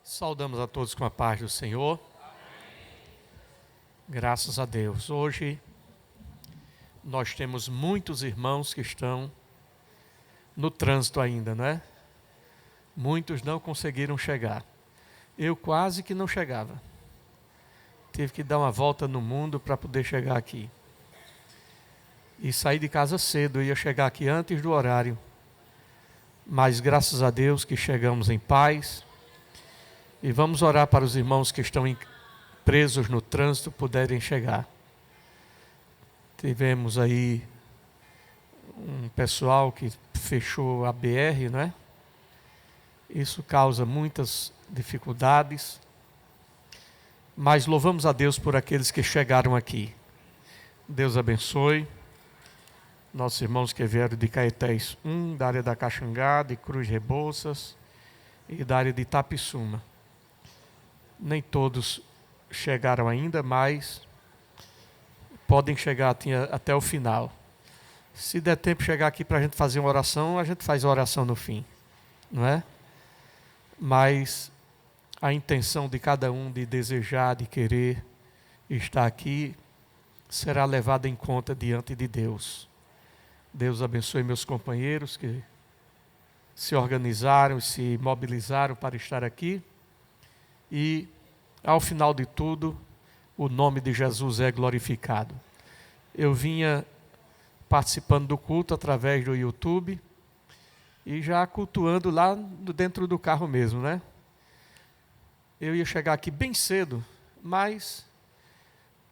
Saudamos a todos com a paz do Senhor. Graças a Deus. Hoje nós temos muitos irmãos que estão no trânsito ainda, não é? Muitos não conseguiram chegar. Eu quase que não chegava. Tive que dar uma volta no mundo para poder chegar aqui. E sair de casa cedo, eu ia chegar aqui antes do horário. Mas graças a Deus que chegamos em paz. E vamos orar para os irmãos que estão presos no trânsito puderem chegar. Tivemos aí um pessoal que fechou a BR, não é? Isso causa muitas dificuldades. Mas louvamos a Deus por aqueles que chegaram aqui. Deus abençoe. Nossos irmãos que vieram de Caetés 1, da área da Caxangá, de Cruz Rebouças e da área de Itapissuma. Nem todos chegaram ainda, mas podem chegar até o final. Se der tempo de chegar aqui para a gente fazer uma oração, a gente faz a oração no fim, não é? Mas a intenção de cada um de desejar, de querer estar aqui, será levada em conta diante de Deus. Deus abençoe meus companheiros que se organizaram, se mobilizaram para estar aqui. E, ao final de tudo, o nome de Jesus é glorificado. Eu vinha participando do culto através do YouTube e já cultuando lá dentro do carro mesmo, né? Eu ia chegar aqui bem cedo, mas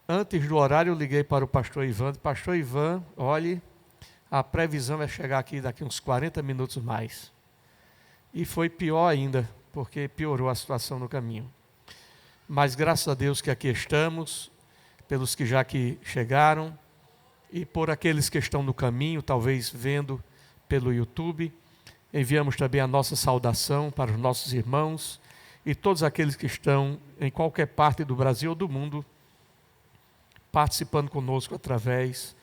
antes do horário eu liguei para o pastor Ivan. Pastor Ivan, olhe, a previsão é chegar aqui daqui uns 40 minutos mais. E foi pior ainda, porque piorou a situação no caminho. Mas graças a Deus que aqui estamos, pelos que já aqui chegaram, e por aqueles que estão no caminho, talvez vendo pelo YouTube, enviamos também a nossa saudação para os nossos irmãos e todos aqueles que estão em qualquer parte do Brasil ou do mundo, participando conosco através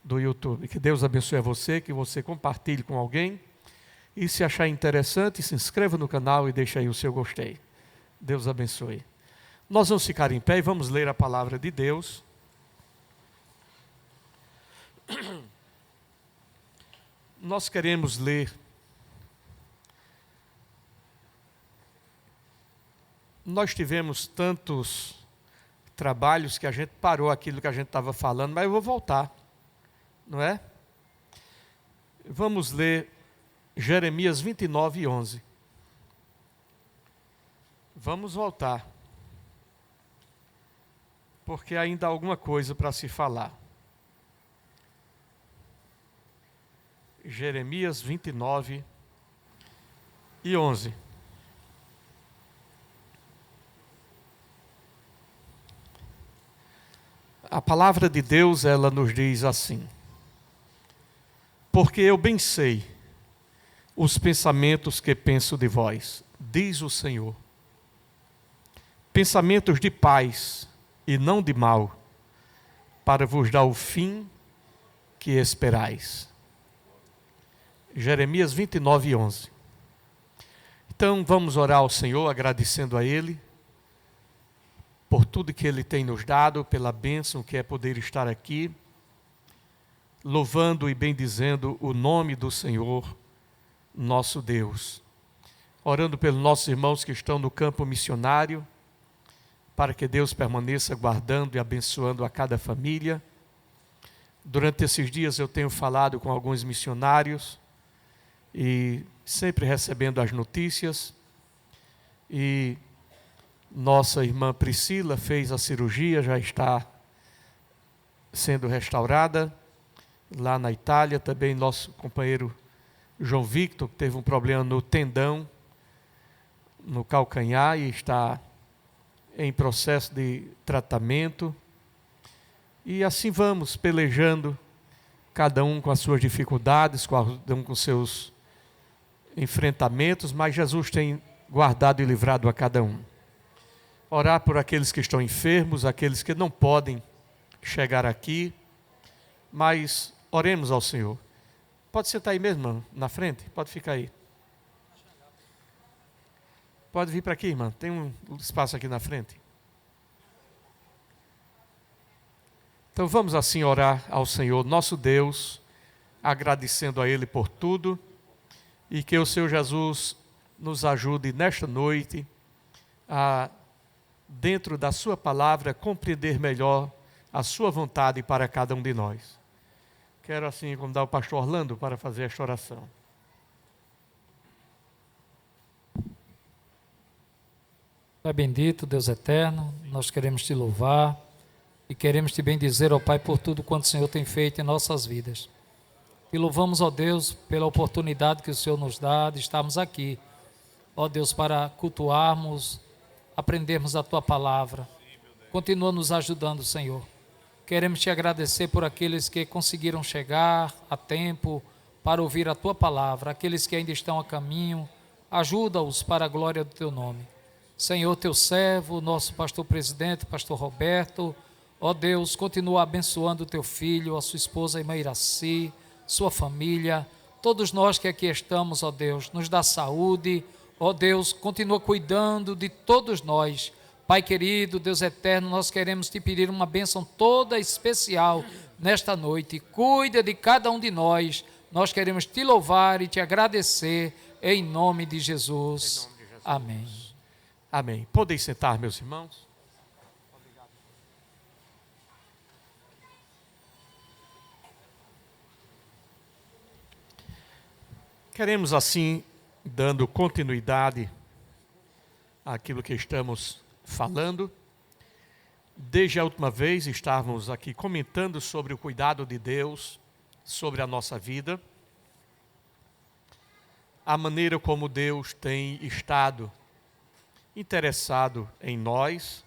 do YouTube. Que Deus abençoe a você, que você compartilhe com alguém e se achar interessante, se inscreva no canal e deixe aí o seu gostei. Deus abençoe. Nós vamos ficar em pé e vamos ler a palavra de Deus. Nós queremos ler. Nós tivemos tantos trabalhos que a gente parou aquilo que a gente estava falando, mas eu vou voltar, não é? Vamos ler Jeremias 29, 11. Vamos voltar, porque ainda há alguma coisa para se falar. Jeremias 29 e 11. A palavra de Deus, ela nos diz assim: porque eu bem sei os pensamentos que penso de vós, diz o Senhor, pensamentos de paz e não de mal, para vos dar o fim que esperais. Jeremias 29, 11. Então vamos orar ao Senhor, agradecendo a Ele por tudo que Ele tem nos dado, pela bênção que é poder estar aqui, louvando e bendizendo o nome do Senhor, nosso Deus. Orando pelos nossos irmãos que estão no campo missionário, para que Deus permaneça guardando e abençoando a cada família. Durante esses dias eu tenho falado com alguns missionários e sempre recebendo as notícias. E nossa irmã Priscila fez a cirurgia, já está sendo restaurada lá na Itália. Também nosso companheiro João Victor, que teve um problema no tendão, no calcanhar, e está em processo de tratamento. E assim vamos pelejando, cada um com as suas dificuldades, cada um com seus enfrentamentos, mas Jesus tem guardado e livrado a cada um. Orar por aqueles que estão enfermos, aqueles que não podem chegar aqui, mas oremos ao Senhor. Pode sentar aí mesmo, na frente? Pode ficar aí. Pode vir para aqui, irmã. Tem um espaço aqui na frente. Então vamos assim orar ao Senhor, nosso Deus, agradecendo a Ele por tudo, e que o Senhor Jesus nos ajude nesta noite a, dentro da sua palavra, compreender melhor a sua vontade para cada um de nós. Quero assim convidar o pastor Orlando para fazer esta oração. Pai bendito, Deus eterno, nós queremos te louvar e queremos te bendizer, ó Pai, por tudo quanto o Senhor tem feito em nossas vidas. E louvamos, ó Deus, pela oportunidade que o Senhor nos dá de estarmos aqui, ó Deus, para cultuarmos, aprendermos a Tua palavra. Continua nos ajudando, Senhor. Queremos te agradecer por aqueles que conseguiram chegar a tempo para ouvir a Tua palavra, aqueles que ainda estão a caminho, ajuda-os para a glória do Teu nome. Senhor, Teu servo, nosso pastor presidente, pastor Roberto, ó Deus, continua abençoando o Teu filho, a sua esposa irmã Iraci, sua família, todos nós que aqui estamos, ó Deus, nos dá saúde, ó Deus, continua cuidando de todos nós. Pai querido, Deus eterno, nós queremos te pedir uma bênção toda especial nesta noite. Cuida de cada um de nós. Nós queremos te louvar e te agradecer em nome de Jesus. Amém. Amém. Podem sentar, meus irmãos. Queremos assim, dando continuidade àquilo que estamos falando. Desde a última vez estávamos aqui comentando sobre o cuidado de Deus sobre a nossa vida, a maneira como Deus tem estado interessado em nós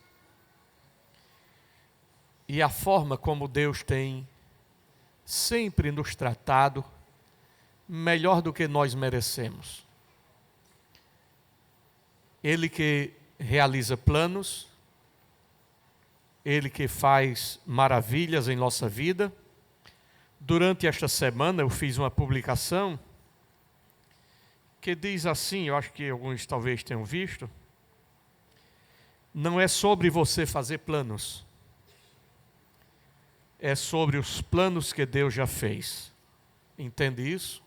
e a forma como Deus tem sempre nos tratado melhor do que nós merecemos. Ele que realiza planos, Ele que faz maravilhas em nossa vida. Durante esta semana eu fiz uma publicação que diz assim, eu acho que alguns talvez tenham visto: não é sobre você fazer planos, é sobre os planos que Deus já fez. Entende isso?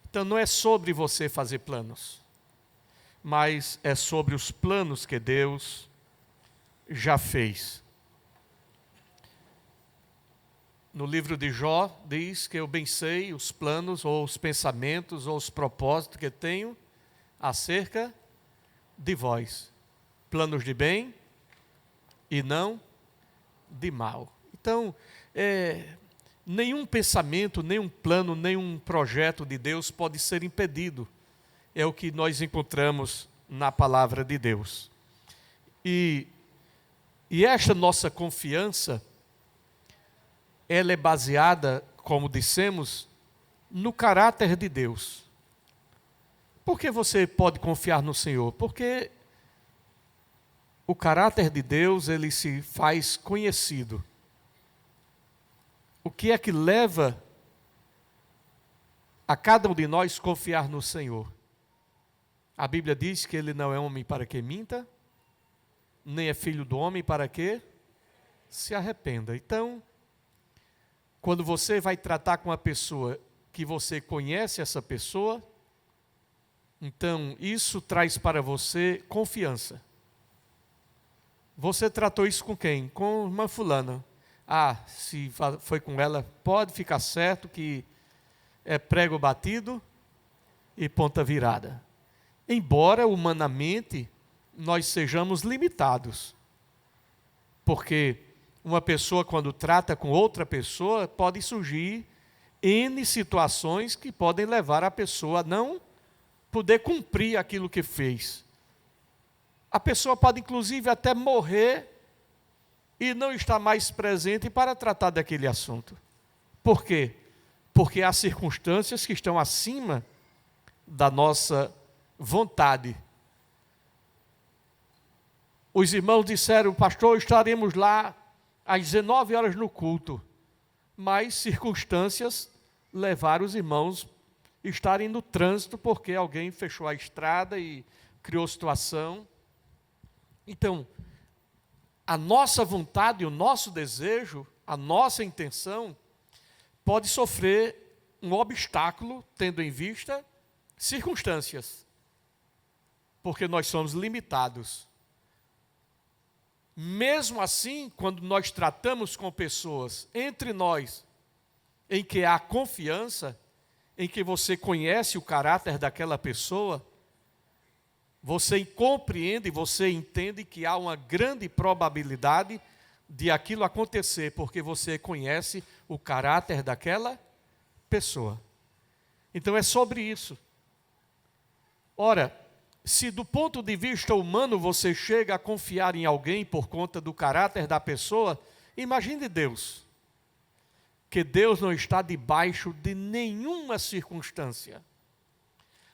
Então não é sobre você fazer planos, mas é sobre os planos que Deus já fez. No livro de Jó diz que eu bem sei os planos, ou os pensamentos, ou os propósitos que tenho acerca de vós. Planos de bem e não de mal. Então, nenhum pensamento, nenhum plano, nenhum projeto de Deus pode ser impedido. É o que nós encontramos na palavra de Deus. E esta nossa confiança, ela é baseada, como dissemos, no caráter de Deus. Por que você pode confiar no Senhor? Porque o caráter de Deus, ele se faz conhecido. O que é que leva a cada um de nós confiar no Senhor? A Bíblia diz que Ele não é homem para que minta, nem é filho do homem para que se arrependa. Então, quando você vai tratar com uma pessoa que você conhece essa pessoa, então isso traz para você confiança. Você tratou isso com quem? Com uma fulana. Se foi com ela, pode ficar certo que é prego batido e ponta virada. Embora humanamente nós sejamos limitados. Porque uma pessoa, quando trata com outra pessoa, pode surgir N situações que podem levar a pessoa a não poder cumprir aquilo que fez. A pessoa pode inclusive até morrer e não estar mais presente para tratar daquele assunto. Por quê? Porque há circunstâncias que estão acima da nossa vontade. Os irmãos disseram: pastor, estaremos lá às 19 horas no culto. Mas circunstâncias levaram os irmãos a estarem no trânsito porque alguém fechou a estrada e criou situação. Então, a nossa vontade, o nosso desejo, a nossa intenção pode sofrer um obstáculo, tendo em vista circunstâncias, porque nós somos limitados. Mesmo assim, quando nós tratamos com pessoas entre nós, em que há confiança, em que você conhece o caráter daquela pessoa, você compreende, você entende que há uma grande probabilidade de aquilo acontecer, porque você conhece o caráter daquela pessoa. Então é sobre isso. Ora, se do ponto de vista humano você chega a confiar em alguém por conta do caráter da pessoa, imagine Deus. Que Deus não está debaixo de nenhuma circunstância.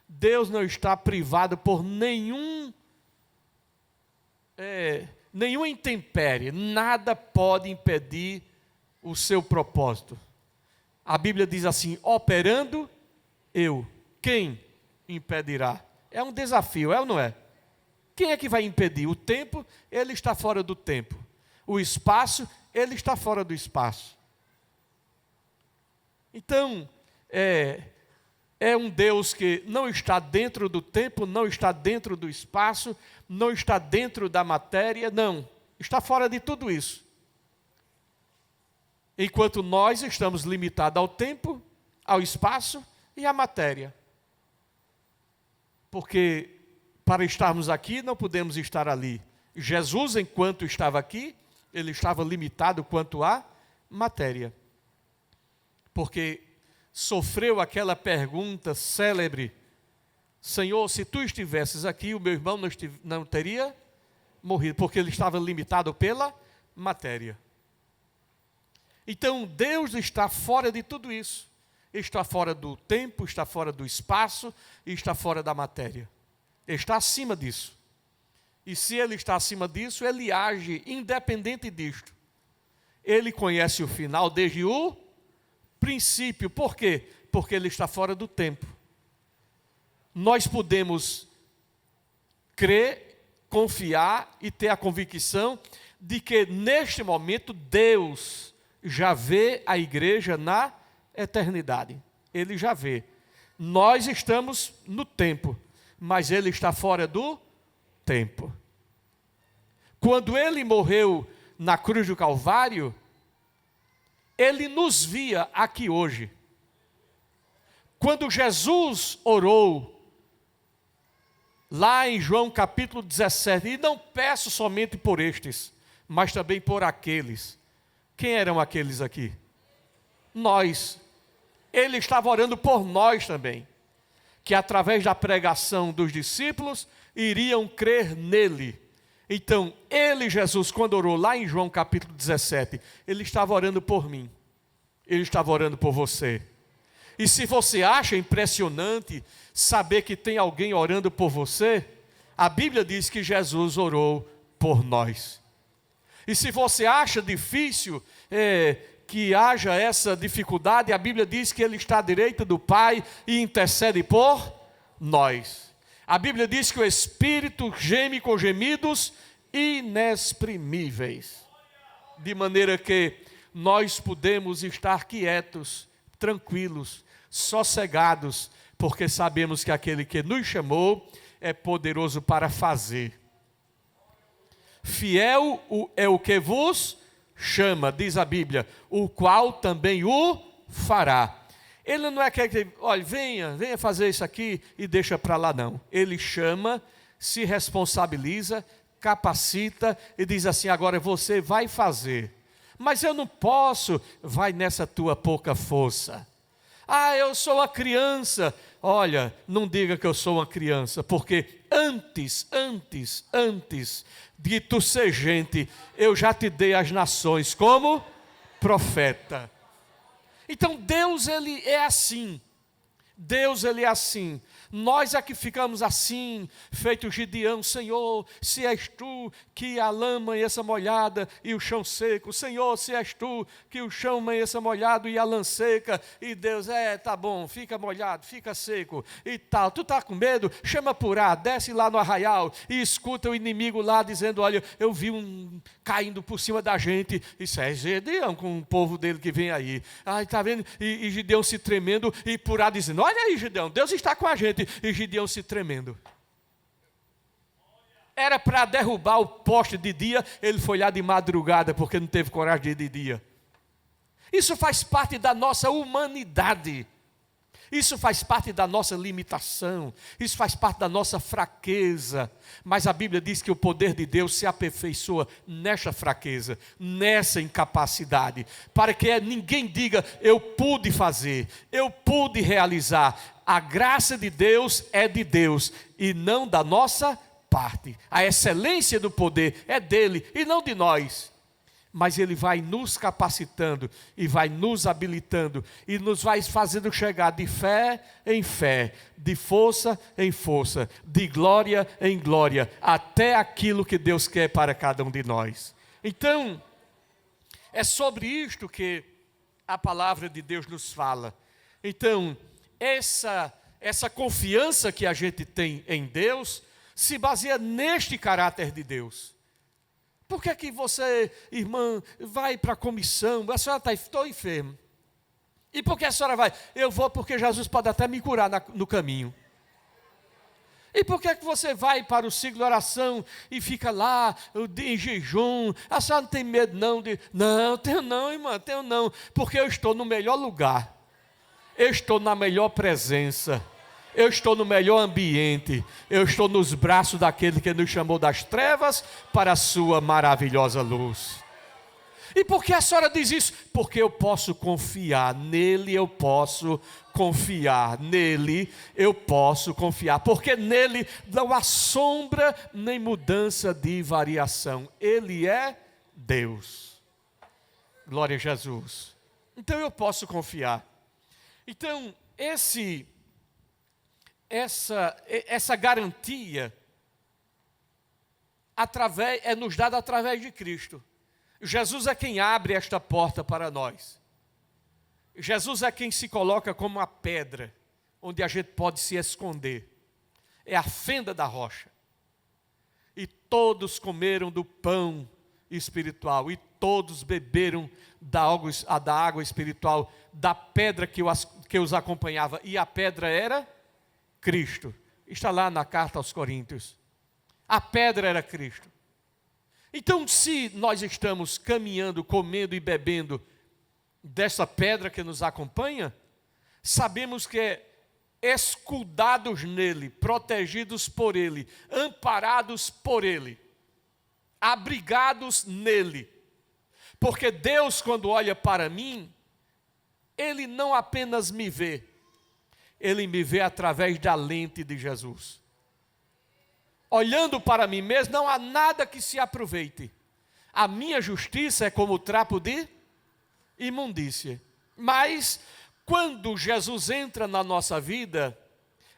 Deus não está privado por nenhuma intempérie. Nada pode impedir o seu propósito. A Bíblia diz assim: operando eu, quem impedirá? É um desafio, é ou não é? Quem é que vai impedir? O tempo, ele está fora do tempo. O espaço, ele está fora do espaço. Então, é um Deus que não está dentro do tempo, não está dentro do espaço, não está dentro da matéria, não. Está fora de tudo isso. Enquanto nós estamos limitados ao tempo, ao espaço e à matéria. Porque para estarmos aqui, não podemos estar ali. Jesus, enquanto estava aqui, ele estava limitado quanto à matéria. Porque sofreu aquela pergunta célebre: Senhor, se tu estivesses aqui, o meu irmão não teria morrido, porque ele estava limitado pela matéria. Então, Deus está fora de tudo isso. Está fora do tempo, está fora do espaço e está fora da matéria. Ele está acima disso. E se ele está acima disso, ele age independente disto. Ele conhece o final desde o princípio. Por quê? Porque ele está fora do tempo. Nós podemos crer, confiar e ter a convicção de que neste momento Deus já vê a igreja na eternidade. Ele já vê. Nós estamos no tempo, mas ele está fora do tempo. Quando ele morreu na cruz do Calvário, ele nos via aqui hoje. Quando Jesus orou, lá em João capítulo 17, e não peço somente por estes, mas também por aqueles. Quem eram aqueles aqui? Nós. Ele estava orando por nós também, que através da pregação dos discípulos, iriam crer nele. Então, ele, Jesus, quando orou lá em João capítulo 17, ele estava orando por mim, ele estava orando por você. E se você acha impressionante saber que tem alguém orando por você, a Bíblia diz que Jesus orou por nós. E se você acha difícil que haja essa dificuldade, a Bíblia diz que ele está à direita do Pai e intercede por nós. A Bíblia diz que o Espírito geme com gemidos inexprimíveis, de maneira que nós podemos estar quietos, tranquilos, sossegados, porque sabemos que aquele que nos chamou é poderoso para fazer. Fiel é o que vos chama, diz a Bíblia, o qual também o fará. Ele não é que, olha, venha fazer isso aqui e deixa para lá, não. Ele chama, se responsabiliza, capacita e diz assim: agora você vai fazer. Mas eu não posso. Vai nessa tua pouca força. Ah, eu sou uma criança. Olha, não diga que eu sou uma criança, porque antes de tu ser gente, eu já te dei as nações como profeta. Então Deus, ele é assim. Deus, ele é assim. Nós é que ficamos assim, feito Gideão: Senhor, se és tu que a lama amanheça molhada e o chão seco, Senhor, se és tu que o chão amanheça molhado e a lã seca, e Deus, tá bom, fica molhado, fica seco e tal. Tu está com medo? Chama por ar, desce lá no arraial e escuta o inimigo lá dizendo: olha, eu vi um caindo por cima da gente. Isso é Gideão com o povo dele que vem aí. Está vendo? E Gideão se tremendo e por ar dizendo: olha aí, Gideão, Deus está com a gente. E Gideão se tremendo. Era para derrubar o poste de dia, ele foi lá de madrugada, porque não teve coragem de ir de dia. Isso faz parte da nossa humanidade. Isso faz parte da nossa limitação. Isso faz parte da nossa fraqueza. Mas a Bíblia diz que o poder de Deus se aperfeiçoa nessa fraqueza, nessa incapacidade, para que ninguém diga: eu pude fazer, eu pude realizar. A graça de Deus é de Deus e não da nossa parte. A excelência do poder é dele e não de nós. Mas ele vai nos capacitando e vai nos habilitando e nos vai fazendo chegar de fé em fé, de força em força, de glória em glória, até aquilo que Deus quer para cada um de nós. Então, é sobre isto que a palavra de Deus nos fala. Então, essa confiança que a gente tem em Deus se baseia neste caráter de Deus. Por que é que você, irmã, vai para a comissão? A senhora estou enfermo. E por que a senhora vai? Eu vou porque Jesus pode até me curar no caminho. E por que é que você vai para o ciclo de oração e fica lá em jejum? A senhora não tem medo não? Não, tenho não, irmã, tenho não. Porque eu estou no melhor lugar. Eu estou na melhor presença. Eu estou no melhor ambiente. Eu estou nos braços daquele que nos chamou das trevas para a sua maravilhosa luz. E por que a senhora diz isso? Porque eu posso confiar. Nele eu posso confiar. Nele eu posso confiar. Porque nele não há sombra nem mudança de variação. Ele é Deus. Glória a Jesus. Então eu posso confiar. Então essa garantia é nos dada através de Cristo. Jesus é quem abre esta porta para nós. Jesus é quem se coloca como a pedra, onde a gente pode se esconder. É a fenda da rocha. E todos comeram do pão espiritual, e todos beberam da água espiritual, da pedra que os acompanhava. E a pedra era Cristo. Está lá na carta aos Coríntios. A pedra era Cristo. Então, se nós estamos caminhando, comendo e bebendo dessa pedra que nos acompanha, sabemos que escudados nele, protegidos por ele, amparados por ele, abrigados nele. Porque Deus, quando olha para mim, ele não apenas me vê, ele me vê através da lente de Jesus. Olhando para mim mesmo, não há nada que se aproveite. A minha justiça é como trapo de imundícia. Mas, quando Jesus entra na nossa vida,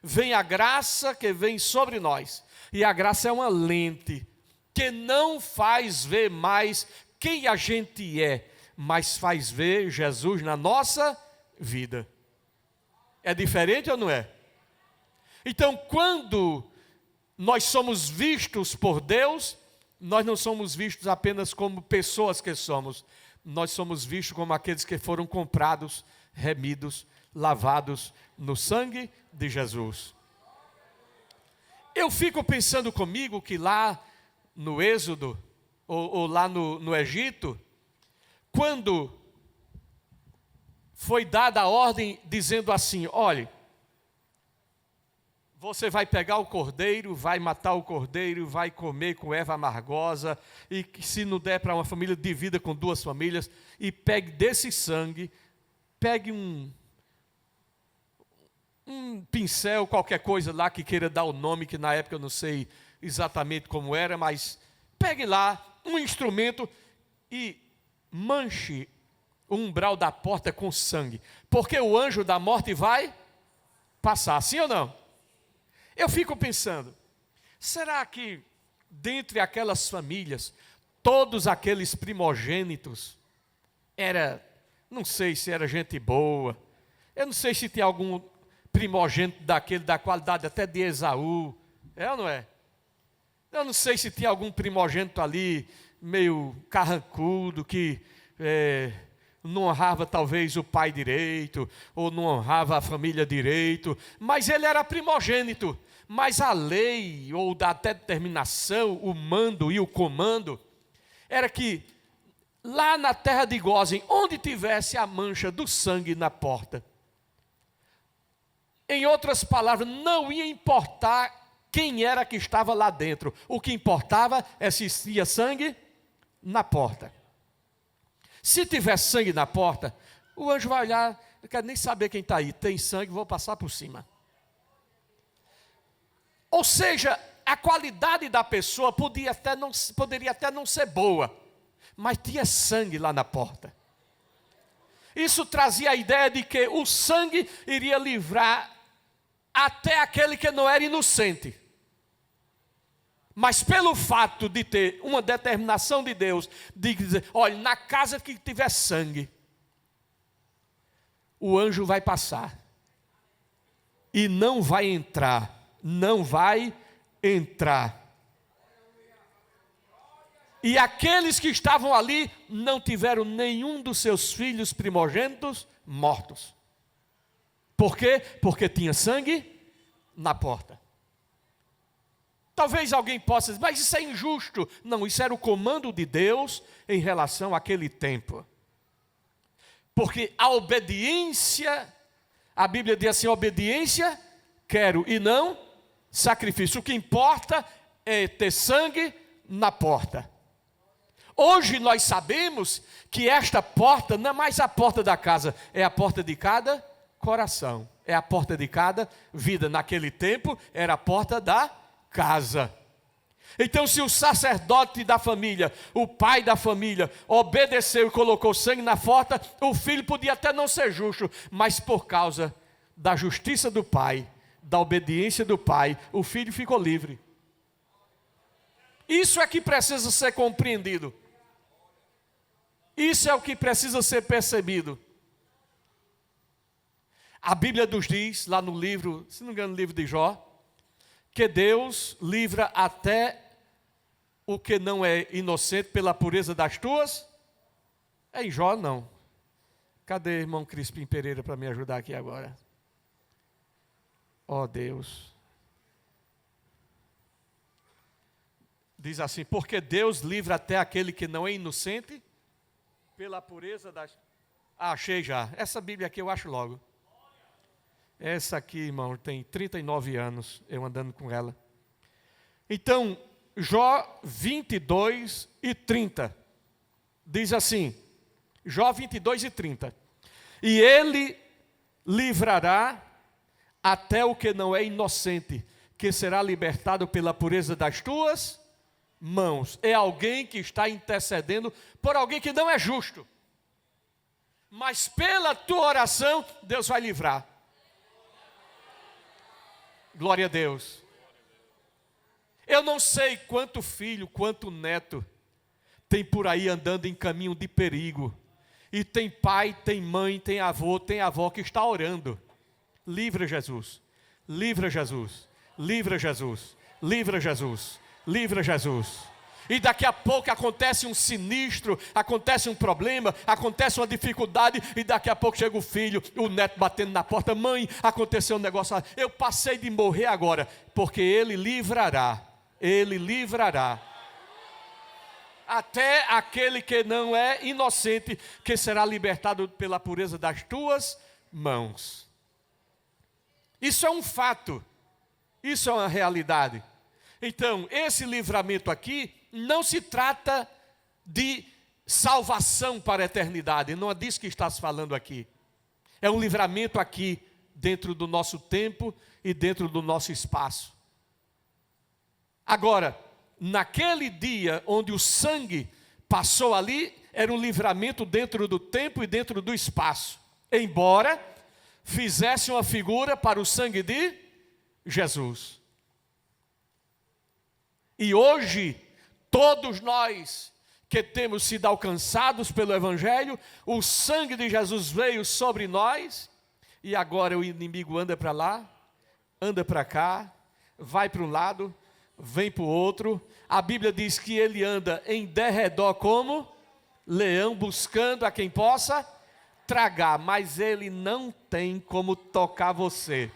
vem a graça que vem sobre nós. E a graça é uma lente que não faz ver mais quem a gente é, mas faz ver Jesus na nossa vida. É diferente ou não é? Então, quando nós somos vistos por Deus, nós não somos vistos apenas como pessoas que somos. Nós somos vistos como aqueles que foram comprados, remidos, lavados no sangue de Jesus. Eu fico pensando comigo que lá no Êxodo, ou lá no Egito, quando foi dada a ordem dizendo assim: olhe, você vai pegar o cordeiro, vai matar o cordeiro, vai comer com erva amargosa, e se não der para uma família, divida com 2 famílias, e pegue desse sangue, pegue um pincel, qualquer coisa lá que queira dar o nome, que na época eu não sei exatamente como era, mas pegue lá um instrumento e manche o umbral da porta com sangue, porque o anjo da morte vai passar, sim ou não? Eu fico pensando, será que dentre aquelas famílias, todos aqueles primogênitos, não sei se era gente boa, eu não sei se tem algum primogênito daquele da qualidade até de Esaú, é ou não é? Eu não sei se tinha algum primogênito ali, meio carrancudo, que não honrava talvez o pai direito, ou não honrava a família direito, mas ele era primogênito. Mas a lei, ou da determinação, o mando e o comando, era que lá na terra de Gósen, onde tivesse a mancha do sangue na porta, em outras palavras, não ia importar quem era que estava lá dentro. O que importava é se tinha sangue na porta. Se tiver sangue na porta, o anjo vai olhar, não quero nem saber quem está aí, tem sangue, vou passar por cima. Ou seja, a qualidade da pessoa poderia até não ser boa, mas tinha sangue lá na porta. Isso trazia a ideia de que o sangue iria livrar até aquele que não era inocente. Mas pelo fato de ter uma determinação de Deus, de dizer, olha, na casa que tiver sangue, o anjo vai passar. E não vai entrar. Não vai entrar. E aqueles que estavam ali não tiveram nenhum dos seus filhos primogênitos mortos. Por quê? Porque tinha sangue na porta. Talvez alguém possa dizer, mas isso é injusto. Não, isso era o comando de Deus em relação àquele tempo. Porque a obediência, a Bíblia diz assim, obediência quero e não sacrifício. O que importa é ter sangue na porta. Hoje nós sabemos que esta porta não é mais a porta da casa, é a porta de cada coração, é a porta de cada vida. Naquele tempo era a porta da casa. Então, se o sacerdote da família, o pai da família, obedeceu e colocou sangue na porta, o filho podia até não ser justo, mas por causa da justiça do pai, da obediência do pai, o filho ficou livre. Isso é que precisa ser compreendido. Isso é o que precisa ser percebido. A Bíblia nos diz, lá no livro, se não me engano, no livro de Jó, que Deus livra até o que não é inocente pela pureza das tuas. É em Jó, não. Cadê o irmão Crispim Pereira para me ajudar aqui agora? Ó Deus. Diz assim, porque Deus livra até aquele que não é inocente pela pureza das... achei já. Essa Bíblia aqui eu acho logo. Essa aqui, irmão, tem 39 anos, eu andando com ela. Então, Jó 22 e 30. Diz assim, Jó 22 e 30. E ele livrará até o que não é inocente, que será libertado pela pureza das tuas mãos. É alguém que está intercedendo por alguém que não é justo. Mas pela tua oração, Deus vai livrar. Glória a Deus. Eu não sei quanto filho, quanto neto tem por aí andando em caminho de perigo. E tem pai, tem mãe, tem avô, tem avó que está orando. Livra Jesus, livra Jesus, livra Jesus, livra Jesus, livra Jesus. E daqui a pouco acontece um sinistro, acontece um problema, acontece uma dificuldade, e daqui a pouco chega o filho, o neto batendo na porta, mãe, aconteceu um negócio, eu passei de morrer agora, porque ele livrará, até aquele que não é inocente, que será libertado pela pureza das tuas mãos. Isso é um fato, isso é uma realidade. Então, esse livramento aqui não se trata de salvação para a eternidade, não é disso que está se falando aqui. É um livramento aqui, dentro do nosso tempo e dentro do nosso espaço. Agora, naquele dia onde o sangue passou ali, era um livramento dentro do tempo e dentro do espaço. Embora fizesse uma figura para o sangue de Jesus. E hoje, todos nós que temos sido alcançados pelo Evangelho, o sangue de Jesus veio sobre nós, e agora o inimigo anda para lá, anda para cá, vai para um lado, vem para o outro. A Bíblia diz que ele anda em derredor como leão, buscando a quem possa tragar, mas ele não tem como tocar você,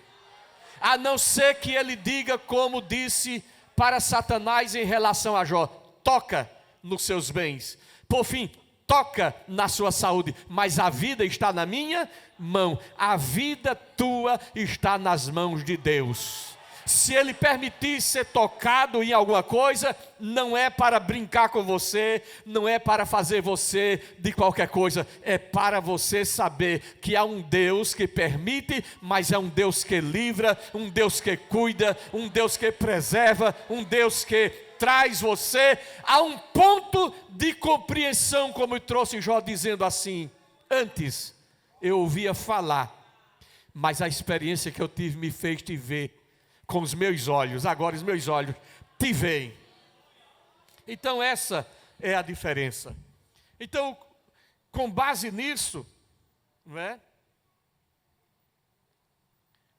a não ser que ele diga como disse para Satanás em relação a Jó: toca nos seus bens, por fim, toca na sua saúde, mas a vida está na minha mão, a vida tua está nas mãos de Deus. Se ele permitir ser tocado em alguma coisa, não é para brincar com você, não é para fazer você de qualquer coisa, é para você saber que há um Deus que permite, mas é um Deus que livra, um Deus que cuida, um Deus que preserva, um Deus que traz você a um ponto de compreensão, como trouxe Jó, dizendo assim: antes eu ouvia falar, mas a experiência que eu tive me fez te ver com os meus olhos, agora os meus olhos te veem. Então essa é a diferença. Então, com base nisso, não é?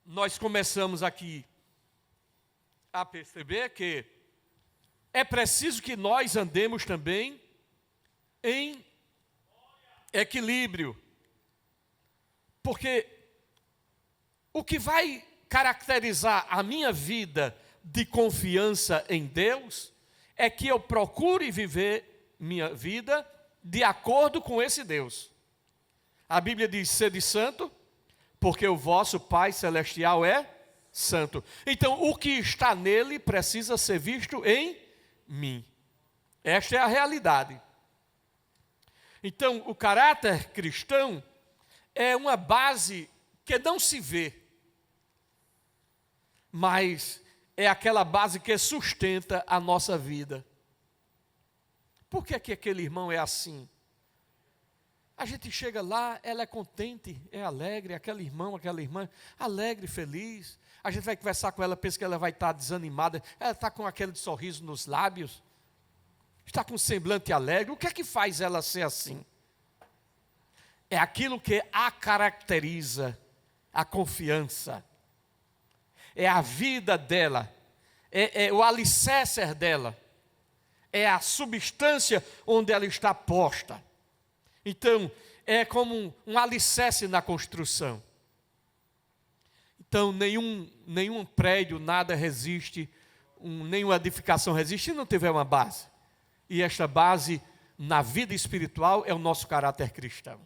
Nós começamos aqui a perceber que é preciso que nós andemos também em equilíbrio, porque o que vai caracterizar a minha vida de confiança em Deus é que eu procure viver minha vida de acordo com esse Deus. A Bíblia diz: sede santo, porque o vosso Pai Celestial é santo. Então, o que está nele precisa ser visto em mim. Esta é a realidade. Então, o caráter cristão é uma base que não se vê, mas é aquela base que sustenta a nossa vida. Por que aquele irmão é assim? A gente chega lá, ela é contente, é alegre, aquele irmão, aquela irmã, alegre, feliz. A gente vai conversar com ela, pensa que ela vai estar desanimada, ela está com aquele sorriso nos lábios, está com um semblante alegre. O que é que faz ela ser assim? É aquilo que a caracteriza, a confiança. É a vida dela, é o alicerce dela, é a substância onde ela está posta. Então, é como um alicerce na construção. Então, nenhum prédio, nada resiste, nenhuma edificação resiste se não tiver uma base. E esta base, na vida espiritual, é o nosso caráter cristão.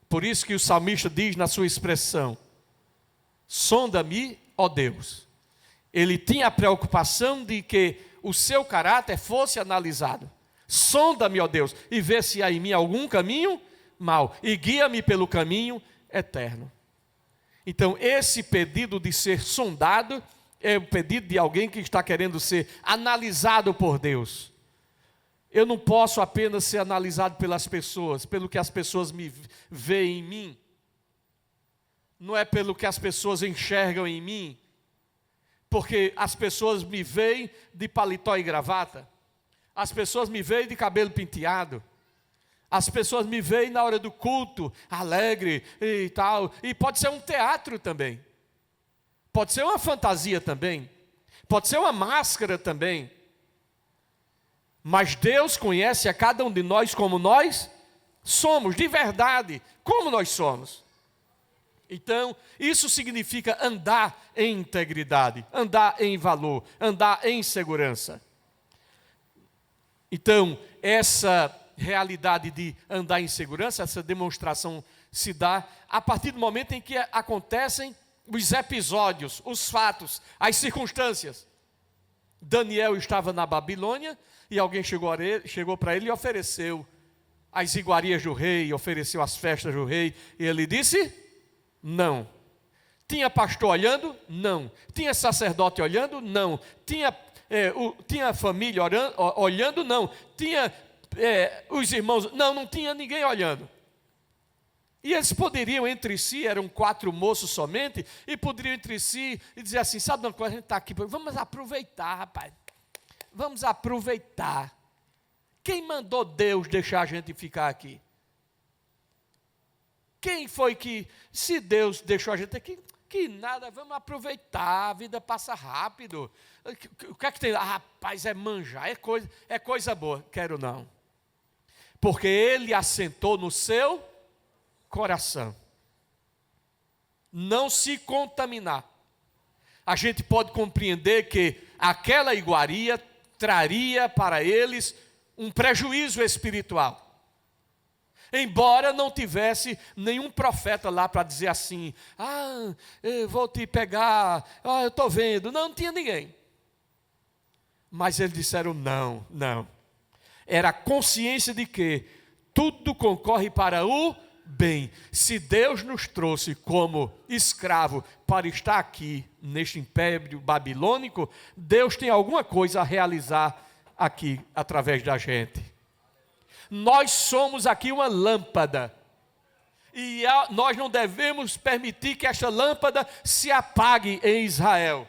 Por isso que o salmista diz na sua expressão: sonda-me, ó Deus. Ele tinha a preocupação de que o seu caráter fosse analisado. Sonda-me, ó Deus, e vê se há em mim algum caminho mau, e guia-me pelo caminho eterno. Então, esse pedido de ser sondado é o pedido de alguém que está querendo ser analisado por Deus. Eu não posso apenas ser analisado pelas pessoas, pelo que as pessoas me veem em mim. Não é pelo que as pessoas enxergam em mim, porque as pessoas me veem de paletó e gravata, as pessoas me veem de cabelo penteado, as pessoas me veem na hora do culto, alegre e tal, e pode ser um teatro também, pode ser uma fantasia também, pode ser uma máscara também, mas Deus conhece a cada um de nós como nós somos, de verdade, como nós somos. Então, isso significa andar em integridade, andar em valor, andar em segurança. Então, essa realidade de andar em segurança, essa demonstração se dá a partir do momento em que acontecem os episódios, os fatos, as circunstâncias. Daniel estava na Babilônia e alguém chegou para ele e ofereceu as iguarias do rei, ofereceu as festas do rei, e ele disse: não. Tinha pastor olhando? Não. Tinha sacerdote olhando? Não. Tinha família olhando? Não. Tinha os irmãos? Não tinha ninguém olhando. E eles poderiam entre si, eram 4 moços somente, e poderiam entre si e dizer assim, sabe uma coisa, a gente está aqui, vamos aproveitar, rapaz. Vamos aproveitar. Quem mandou Deus deixar a gente ficar aqui? Quem foi que, se Deus deixou a gente aqui, que nada, vamos aproveitar, a vida passa rápido. O que é que tem? Rapaz, é manjar, é coisa boa. Quero não. Porque ele assentou no seu coração. Não se contaminar. A gente pode compreender que aquela iguaria traria para eles um prejuízo espiritual. Embora não tivesse nenhum profeta lá para dizer assim, eu vou te pegar, eu estou vendo. Não tinha ninguém. Mas eles disseram não. Era a consciência de que tudo concorre para o bem. Se Deus nos trouxe como escravo para estar aqui neste império babilônico, Deus tem alguma coisa a realizar aqui através da gente. Nós somos aqui uma lâmpada e nós não devemos permitir que esta lâmpada se apague em Israel.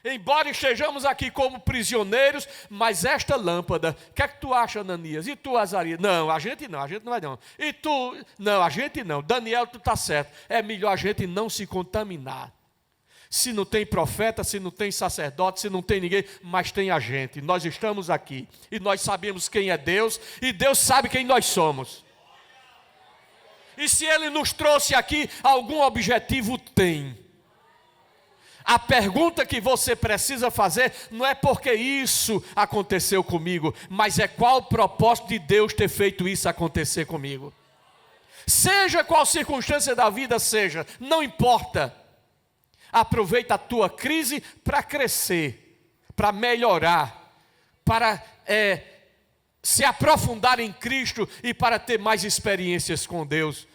Embora estejamos aqui como prisioneiros, mas esta lâmpada, o que é que tu acha, Ananias? E tu, Azarias? Não, a gente não vai não. E tu? Não, a gente não. Daniel, tu está certo. É melhor a gente não se contaminar. Se não tem profeta, se não tem sacerdote, se não tem ninguém, mas tem a gente. Nós estamos aqui e nós sabemos quem é Deus e Deus sabe quem nós somos. E se Ele nos trouxe aqui, algum objetivo tem. A pergunta que você precisa fazer não é porque isso aconteceu comigo, mas é qual o propósito de Deus ter feito isso acontecer comigo. Seja qual circunstância da vida seja, não importa. Aproveita a tua crise para crescer, para melhorar, para se aprofundar em Cristo e para ter mais experiências com Deus.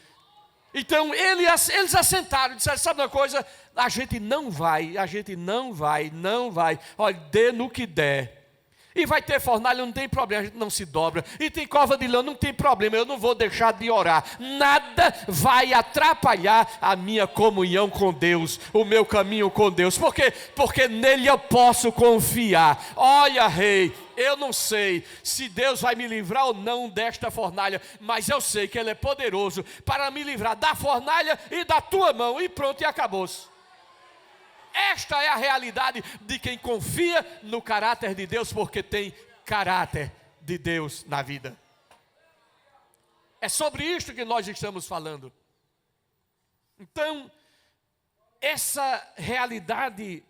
Então eles assentaram, disseram, sabe uma coisa? A gente não vai, olha, dê no que der. E vai ter fornalha, não tem problema, a gente não se dobra. E tem cova de lã, não tem problema, eu não vou deixar de orar. Nada vai atrapalhar a minha comunhão com Deus, o meu caminho com Deus. Por quê? Porque nele eu posso confiar. Olha, rei, eu não sei se Deus vai me livrar ou não desta fornalha, mas eu sei que Ele é poderoso para me livrar da fornalha e da tua mão. E pronto, e acabou-se. Esta é a realidade de quem confia no caráter de Deus, porque tem caráter de Deus na vida. É sobre isto que nós estamos falando. Então, essa realidade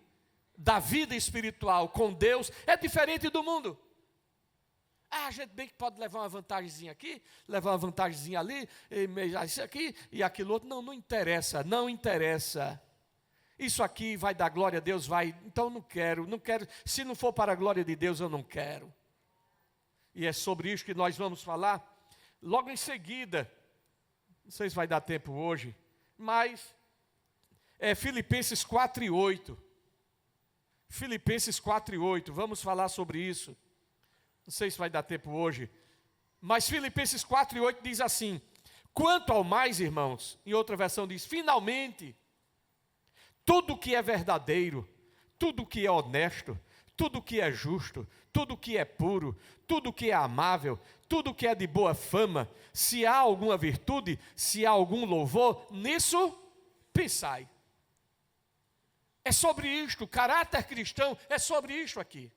da vida espiritual com Deus é diferente do mundo. A gente bem que pode levar uma vantagemzinha aqui, levar uma vantagemzinha ali, isso aqui e aquilo outro. Não interessa, não interessa. Isso aqui vai dar glória a Deus, vai. Então não quero. Se não for para a glória de Deus, eu não quero. E é sobre isso que nós vamos falar logo em seguida. Não sei se vai dar tempo hoje, mas é Filipenses 4:8. Filipenses 4:8, vamos falar sobre isso. Não sei se vai dar tempo hoje, mas Filipenses 4:8 diz assim: quanto ao mais, irmãos, em outra versão diz, finalmente, tudo que é verdadeiro, tudo que é honesto, tudo que é justo, tudo que é puro, tudo que é amável, tudo que é de boa fama, se há alguma virtude, se há algum louvor, nisso pensai. É sobre isto, o caráter cristão é sobre isto aqui.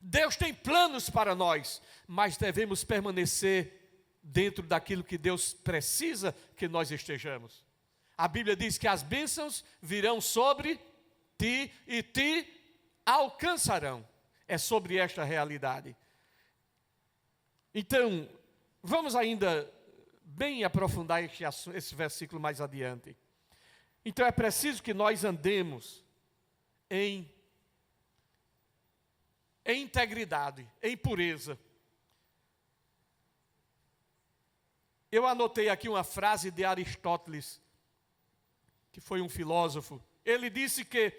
Deus tem planos para nós, mas devemos permanecer dentro daquilo que Deus precisa que nós estejamos. A Bíblia diz que as bênçãos virão sobre ti e te alcançarão. É sobre esta realidade. Então, vamos ainda bem aprofundar esse versículo mais adiante. Então é preciso que nós andemos em integridade, em pureza. Eu anotei aqui uma frase de Aristóteles, que foi um filósofo. Ele disse que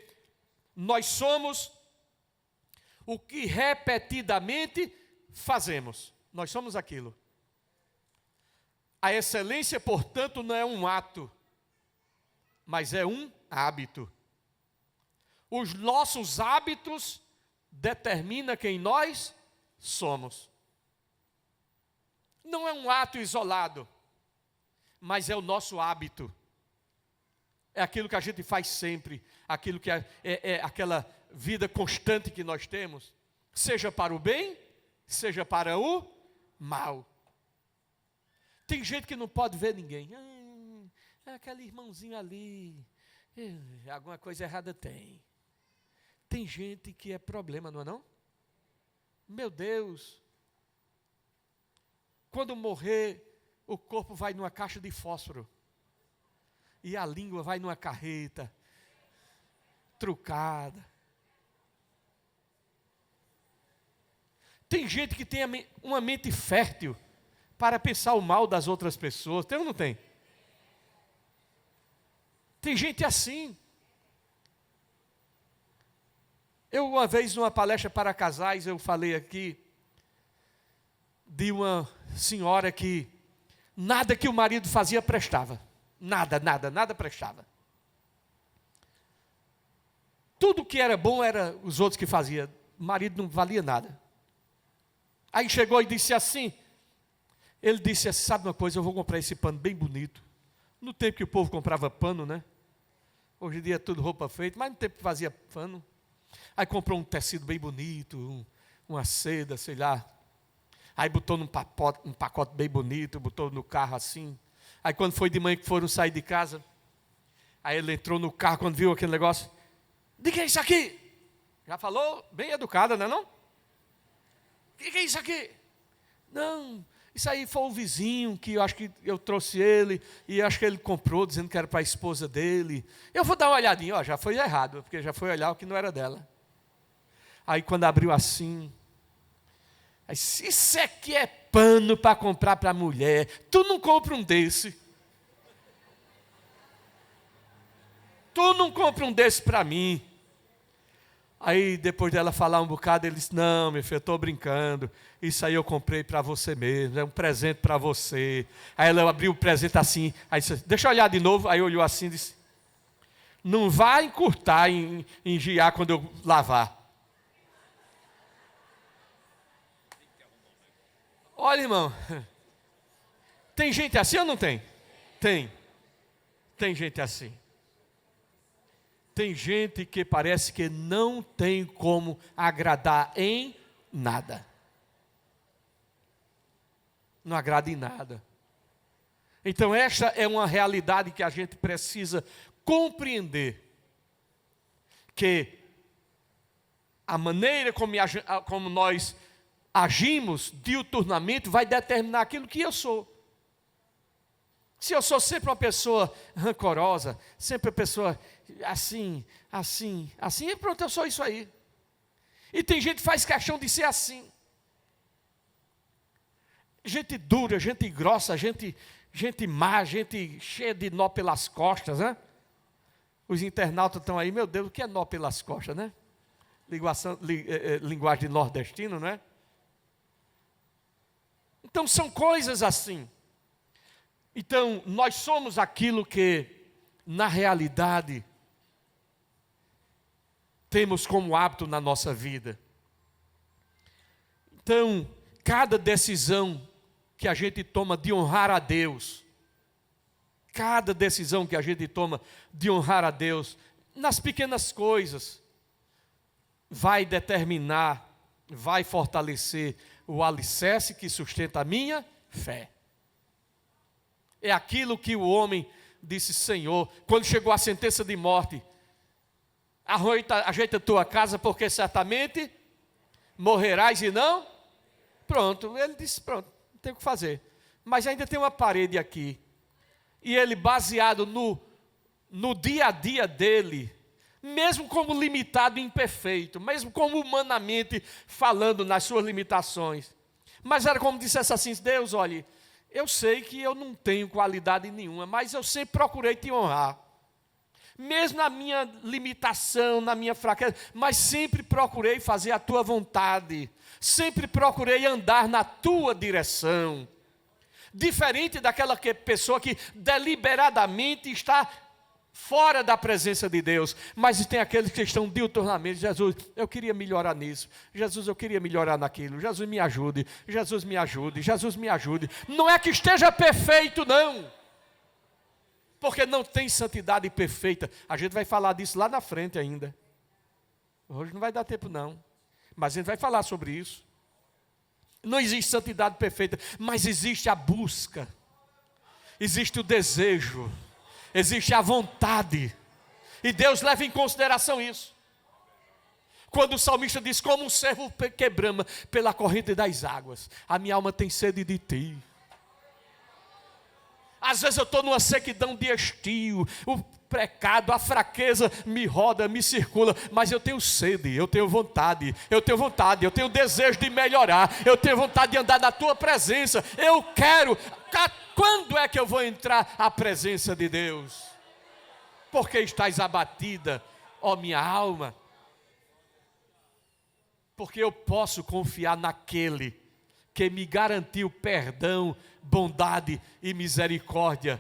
nós somos o que repetidamente fazemos. Nós somos aquilo. A excelência, portanto, não é um ato, mas é um hábito. Os nossos hábitos determinam quem nós somos. Não é um ato isolado, mas é o nosso hábito. É aquilo que a gente faz sempre, aquilo que é aquela vida constante que nós temos, seja para o bem, seja para o mal. Tem gente que não pode ver ninguém. Aquele irmãozinho ali, alguma coisa errada tem. Tem gente que é problema, não é não? Meu Deus, quando morrer, o corpo vai numa caixa de fósforo, e a língua vai numa carreta, trucada. Tem gente que tem uma mente fértil, para pensar o mal das outras pessoas, tem ou não tem? Tem gente assim. Eu uma vez numa palestra para casais, eu falei aqui, de uma senhora que nada que o marido fazia prestava, nada prestava. Tudo que era bom era os outros que faziam, o marido não valia nada. Aí chegou e disse assim, ele disse assim, sabe uma coisa, eu vou comprar esse pano bem bonito. No tempo que o povo comprava pano, né? Hoje em dia é tudo roupa feita, mas no tempo que fazia pano. Aí comprou um tecido bem bonito, uma seda, sei lá. Aí botou num pacote bem bonito, botou no carro assim. Aí quando foi de manhã que foram sair de casa, aí ele entrou no carro, quando viu aquele negócio, de que é isso aqui? Já falou, bem educada, não é não? O que é isso aqui? Não, isso aí foi o vizinho, que eu acho que eu trouxe ele, e acho que ele comprou, dizendo que era para a esposa dele. Eu vou dar uma olhadinha, ó, já foi errado, porque já foi olhar o que não era dela. Aí quando abriu assim, aí, isso aqui é pano para comprar para a mulher, tu não compra um desse. Tu não compra um desse para mim. Aí depois dela falar um bocado, ele disse, não, meu filho, eu estou brincando, isso aí eu comprei para você mesmo, é um presente para você. Aí ela abriu o presente assim, aí disse, deixa eu olhar de novo, aí olhou assim e disse, não vai encurtar, engiar quando eu lavar. Olha, irmão, tem gente assim ou não tem? Tem gente assim. Tem gente que parece que não tem como agradar em nada. Não agrada em nada. Então esta é uma realidade que a gente precisa compreender. Que a maneira como nós agimos diuturnamente vai determinar aquilo que eu sou. Se eu sou sempre uma pessoa rancorosa, sempre uma pessoa assim, e pronto, eu sou isso aí. E tem gente que faz questão de ser assim. Gente dura, gente grossa, gente má, gente cheia de nó pelas costas, né? Os internautas estão aí, meu Deus, o que é nó pelas costas, né? Linguagem de nordestino, não é? Então são coisas assim. Então, nós somos aquilo que, na realidade, temos como hábito na nossa vida. Então, cada decisão que a gente toma de honrar a Deus, cada decisão que a gente toma de honrar a Deus, nas pequenas coisas, vai determinar, vai fortalecer o alicerce que sustenta a minha fé. É aquilo que o homem disse, Senhor, quando chegou a sentença de morte, ajeita a tua casa, porque certamente morrerás e não. Pronto, ele disse, pronto, não tem o que fazer. Mas ainda tem uma parede aqui. E ele, baseado no dia a dia dele, mesmo como limitado e imperfeito, mesmo como humanamente falando nas suas limitações, mas era como dissesse assim, Deus, olhe, eu sei que eu não tenho qualidade nenhuma, mas eu sempre procurei te honrar. Mesmo na minha limitação, na minha fraqueza, mas sempre procurei fazer a tua vontade. Sempre procurei andar na tua direção. Diferente daquela pessoa que deliberadamente está fora da presença de Deus, mas tem aqueles que estão diuturnamente: Jesus, eu queria melhorar nisso, Jesus, eu queria melhorar naquilo, Jesus me ajude, Jesus me ajude, Jesus me ajude. Não é que esteja perfeito, não, porque não tem santidade perfeita. A gente vai falar disso lá na frente ainda. Hoje não vai dar tempo não, mas a gente vai falar sobre isso. Não existe santidade perfeita, mas existe a busca, existe o desejo, existe a vontade, e Deus leva em consideração isso. Quando o salmista diz: como um servo que brama pela corrente das águas, a minha alma tem sede de ti. Às vezes eu estou numa sequidão de estio, o pecado, a fraqueza me roda, me circula, mas eu tenho sede, eu tenho vontade, eu tenho desejo de melhorar, eu tenho vontade de andar na tua presença, eu quero. Quando é que eu vou entrar à presença de Deus? Porque estás abatida, ó minha alma? Porque eu posso confiar naquele que me garantiu perdão, bondade e misericórdia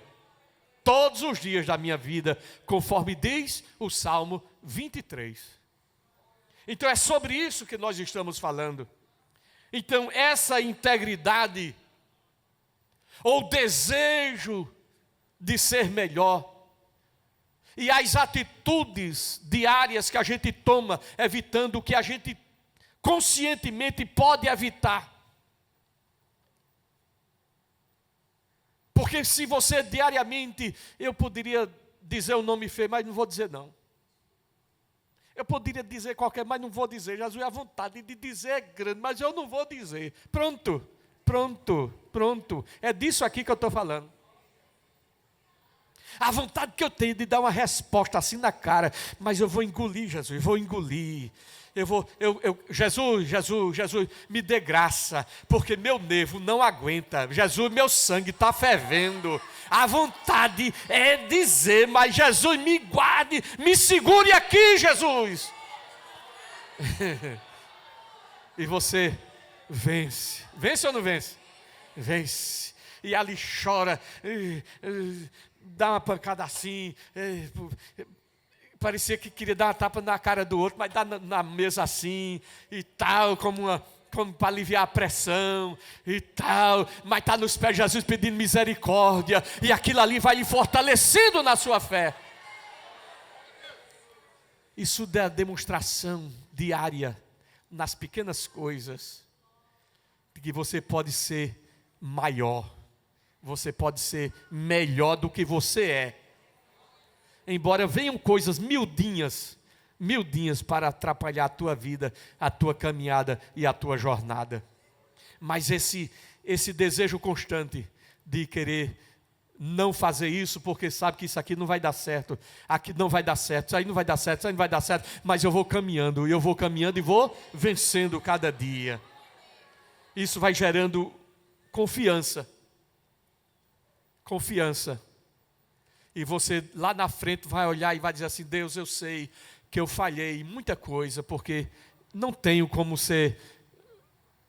todos os dias da minha vida, conforme diz o Salmo 23. Então é sobre isso que nós estamos falando. Então essa integridade, ou desejo de ser melhor, e as atitudes diárias que a gente toma, evitando o que a gente conscientemente pode evitar. Porque se você diariamente, eu poderia dizer o nome feio, mas não vou dizer não. Eu poderia dizer qualquer, mas não vou dizer. Jesus, a vontade de dizer é grande, mas eu não vou dizer. Pronto. É disso aqui que eu estou falando. A vontade que eu tenho de dar uma resposta assim na cara, mas eu vou engolir, Jesus, vou engolir. Jesus, me dê graça, porque meu nervo não aguenta. Jesus, meu sangue está fervendo. A vontade é dizer, mas Jesus, me guarde, me segure aqui, Jesus. E você vence. Vence ou não vence? Vence. E ali chora, dá uma pancada assim, parecia que queria dar uma tapa na cara do outro, mas dá na mesa assim, e tal, como para aliviar a pressão, e tal, mas está nos pés de Jesus pedindo misericórdia, e aquilo ali vai lhe fortalecendo na sua fé. Isso é a demonstração diária, nas pequenas coisas, de que você pode ser maior, você pode ser melhor do que você é. Embora venham coisas miudinhas para atrapalhar a tua vida, a tua caminhada e a tua jornada. Mas esse desejo constante de querer não fazer isso, porque sabe que isso aqui não vai dar certo, aqui não vai dar certo, isso aí não vai dar certo, isso aí não vai dar certo, mas eu vou caminhando e vou vencendo cada dia. Isso vai gerando confiança. E você lá na frente vai olhar e vai dizer assim: Deus, eu sei que eu falhei em muita coisa, porque não tenho como ser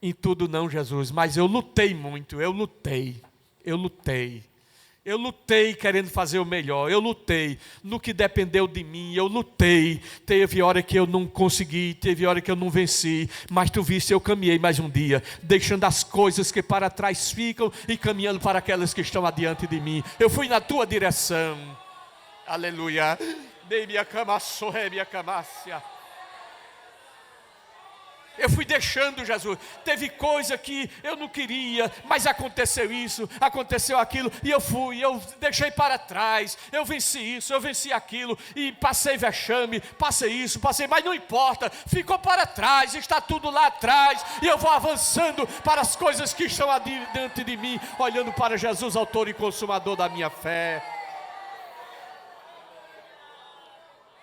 em tudo não, Jesus, mas eu lutei muito, eu lutei querendo fazer o melhor, eu lutei no que dependeu de mim, eu lutei, teve hora que eu não consegui, teve hora que eu não venci, mas tu viste, eu caminhei mais um dia, deixando as coisas que para trás ficam e caminhando para aquelas que estão adiante de mim. Eu fui na tua direção, aleluia. Eu fui deixando, Jesus. Teve coisa que eu não queria, mas aconteceu isso, aconteceu aquilo, e eu deixei para trás, eu venci isso, eu venci aquilo, e passei vexame, passei, mas não importa, ficou para trás, está tudo lá atrás, e eu vou avançando para as coisas que estão diante de mim, olhando para Jesus, autor e consumador da minha fé.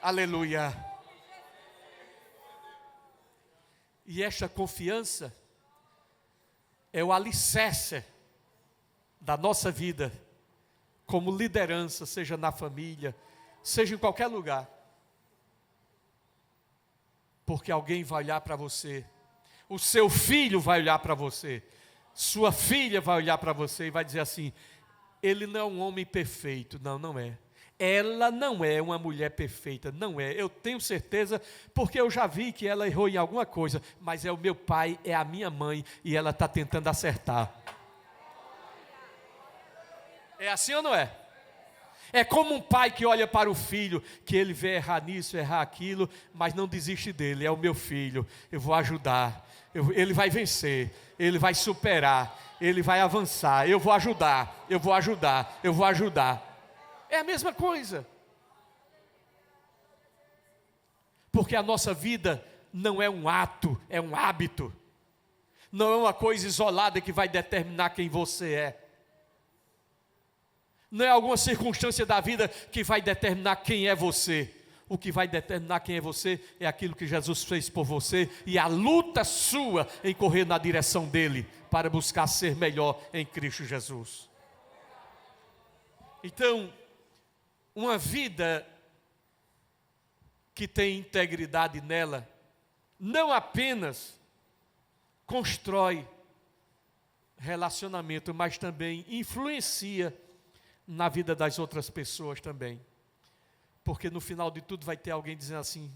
Aleluia. E esta confiança é o alicerce da nossa vida, como liderança, seja na família, seja em qualquer lugar. Porque alguém vai olhar para você, o seu filho vai olhar para você, Sua filha vai olhar para você e vai dizer assim: ele não é um homem perfeito. Não, não é. Ela não é uma mulher perfeita, não é. Eu tenho certeza, porque eu já vi que ela errou em alguma coisa, mas é o meu pai, é a minha mãe, e ela está tentando acertar. É assim ou não é? É como um pai que olha para o filho, que ele vê errar nisso, errar aquilo, mas não desiste dele. É o meu filho, eu vou ajudar, ele vai vencer, ele vai superar, ele vai avançar, eu vou ajudar, eu vou ajudar, eu vou ajudar. É a mesma coisa. Porque a nossa vida não é um ato, é um hábito. Não é uma coisa isolada que vai determinar quem você é. Não é alguma circunstância da vida que vai determinar quem é você. O que vai determinar quem é você é aquilo que Jesus fez por você e a luta sua em correr na direção dele para buscar ser melhor em Cristo Jesus. Então, uma vida que tem integridade nela, não apenas constrói relacionamento, mas também influencia na vida das outras pessoas também. Porque no final de tudo vai ter alguém dizendo assim: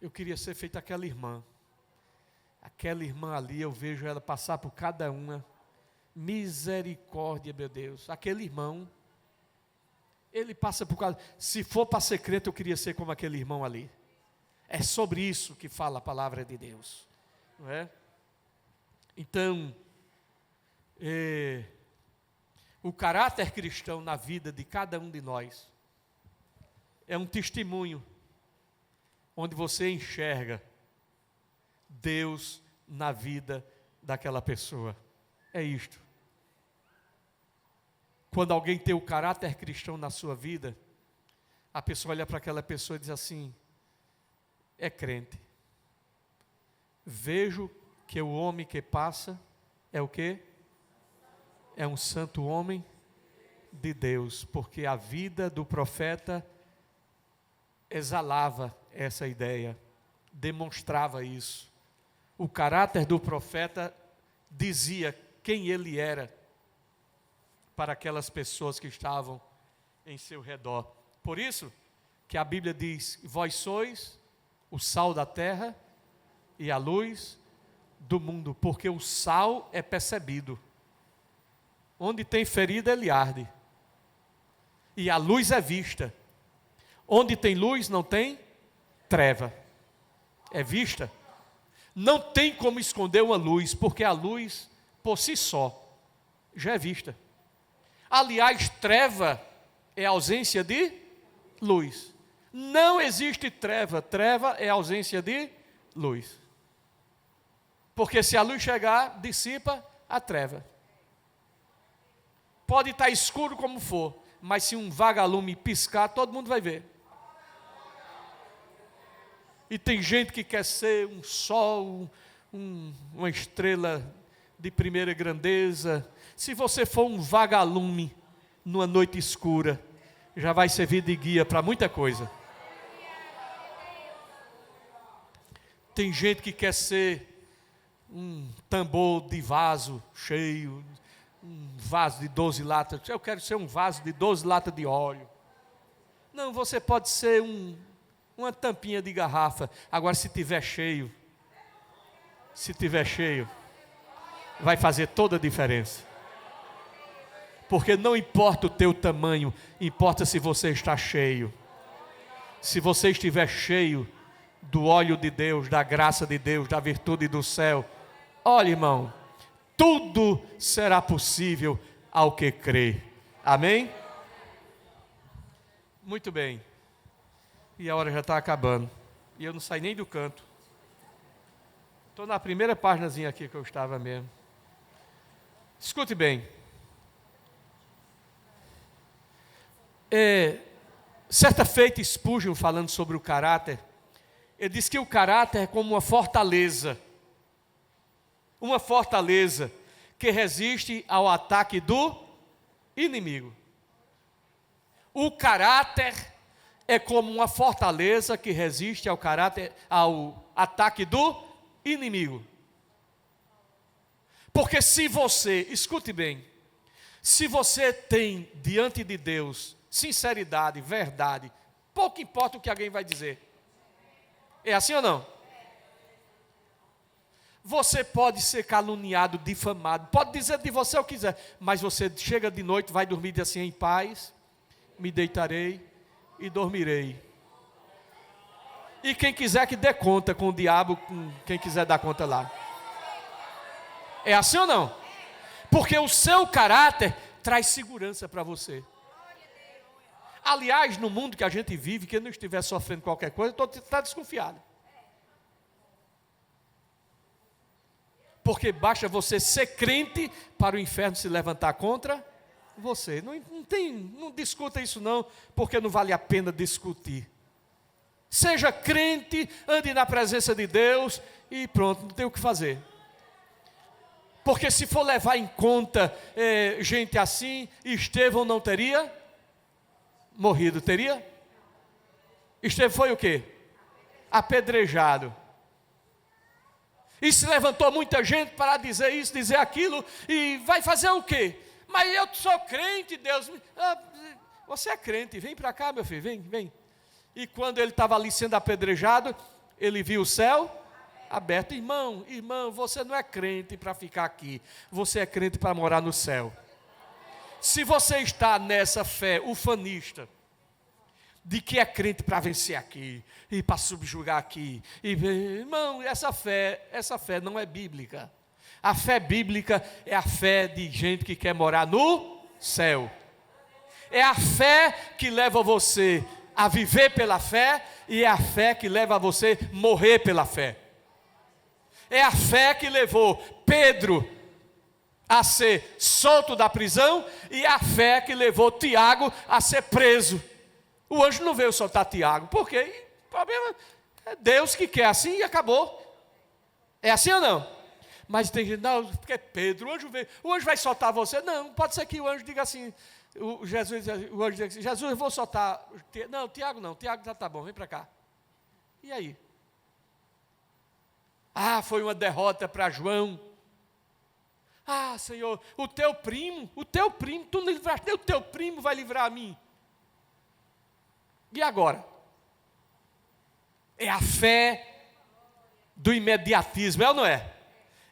eu queria ser feito aquela irmã. Aquela irmã ali, eu vejo ela passar por cada uma. Misericórdia, meu Deus. Aquele irmão, ele passa por causa. Se for para ser crente, eu queria ser como aquele irmão ali. É sobre isso que fala a palavra de Deus, não é? Então, o caráter cristão na vida de cada um de nós é um testemunho onde você enxerga Deus na vida daquela pessoa. É isto. Quando alguém tem o caráter cristão na sua vida, a pessoa olha para aquela pessoa e diz assim: é crente. Vejo que o homem que passa é o quê? É um santo homem de Deus, porque a vida do profeta exalava essa ideia, demonstrava isso. O caráter do profeta dizia quem ele era para aquelas pessoas que estavam em seu redor. Por isso que a Bíblia diz: vós sois o sal da terra e a luz do mundo, porque o sal é percebido. Onde tem ferida, ele arde. E a luz é vista. Onde tem luz, não tem treva. É vista. Não tem como esconder uma luz, porque a luz, por si só, já é vista. Aliás, treva é ausência de luz. Não existe treva. Treva é ausência de luz. Porque se a luz chegar, dissipa a treva. Pode estar escuro como for, mas se um vagalume piscar, todo mundo vai ver. E tem gente que quer ser um sol, uma estrela de primeira grandeza. Se você for um vagalume numa noite escura, já vai servir de guia para muita coisa. Tem gente que quer ser um tambor de vaso cheio, um vaso de 12 latas. Eu quero ser um vaso de 12 latas de óleo. Não, você pode ser uma tampinha de garrafa. Agora, se tiver cheio, vai fazer toda a diferença. Porque não importa o teu tamanho, importa se você está cheio. Se você estiver cheio do óleo de Deus, da graça de Deus, da virtude do céu, olha, irmão, tudo será possível ao que crê. Amém? Muito bem. E a hora já está acabando. E eu não saí nem do canto. Estou na primeira páginazinha aqui que eu estava mesmo. Escute bem. Certa feita, Spurgeon, falando sobre o caráter, ele diz que o caráter é como uma fortaleza. Uma fortaleza que resiste ao ataque do inimigo. O caráter é como uma fortaleza que resiste ao ataque do inimigo. Porque se você, escute bem, se você tem diante de Deus sinceridade, verdade, pouco importa o que alguém vai dizer. É assim ou não? Você pode ser caluniado, difamado, pode dizer de você o que quiser, mas você chega de noite, vai dormir e diz assim: em paz, me deitarei e dormirei. E quem quiser que dê conta com o diabo, com quem quiser dar conta lá. É assim ou não? Porque o seu caráter traz segurança para você. Aliás, no mundo que a gente vive, quem não estiver sofrendo qualquer coisa, está desconfiado. Porque basta você ser crente para o inferno se levantar contra você. Não discuta isso não, porque não vale a pena discutir. Seja crente, ande na presença de Deus e pronto, não tem o que fazer. Porque se for levar em conta gente assim, Estevão não teria morrido, teria? Estevão foi o quê? Apedrejado. E se levantou muita gente para dizer isso, dizer aquilo, e vai fazer o quê? Mas eu sou crente, Deus. Você é crente, vem para cá, meu filho, vem. E quando ele estava ali sendo apedrejado, ele viu o céu aberto. Irmão, você não é crente para ficar aqui, você é crente para morar no céu. Se você está nessa fé ufanista, de que é crente para vencer aqui, e para subjugar aqui, irmão, essa fé não é bíblica. A fé bíblica é a fé de gente que quer morar no céu. É a fé que leva você a viver pela fé, e é a fé que leva você a morrer pela fé. É a fé que levou Pedro a ser solto da prisão, e a fé que levou Tiago a ser preso. O anjo não veio soltar Tiago, porque o problema é Deus que quer assim e acabou. É assim ou não? Mas tem gente, não, porque Pedro, o anjo veio, o anjo vai soltar você. Não, pode ser que o anjo diga assim, o anjo diga assim: Jesus, eu vou soltar. Não, Tiago não, Tiago já está bom, vem para cá. E aí? Foi uma derrota para João. Senhor, o teu primo, tu não livraste, o teu primo vai livrar a mim. E agora? É a fé do imediatismo, é ou não é?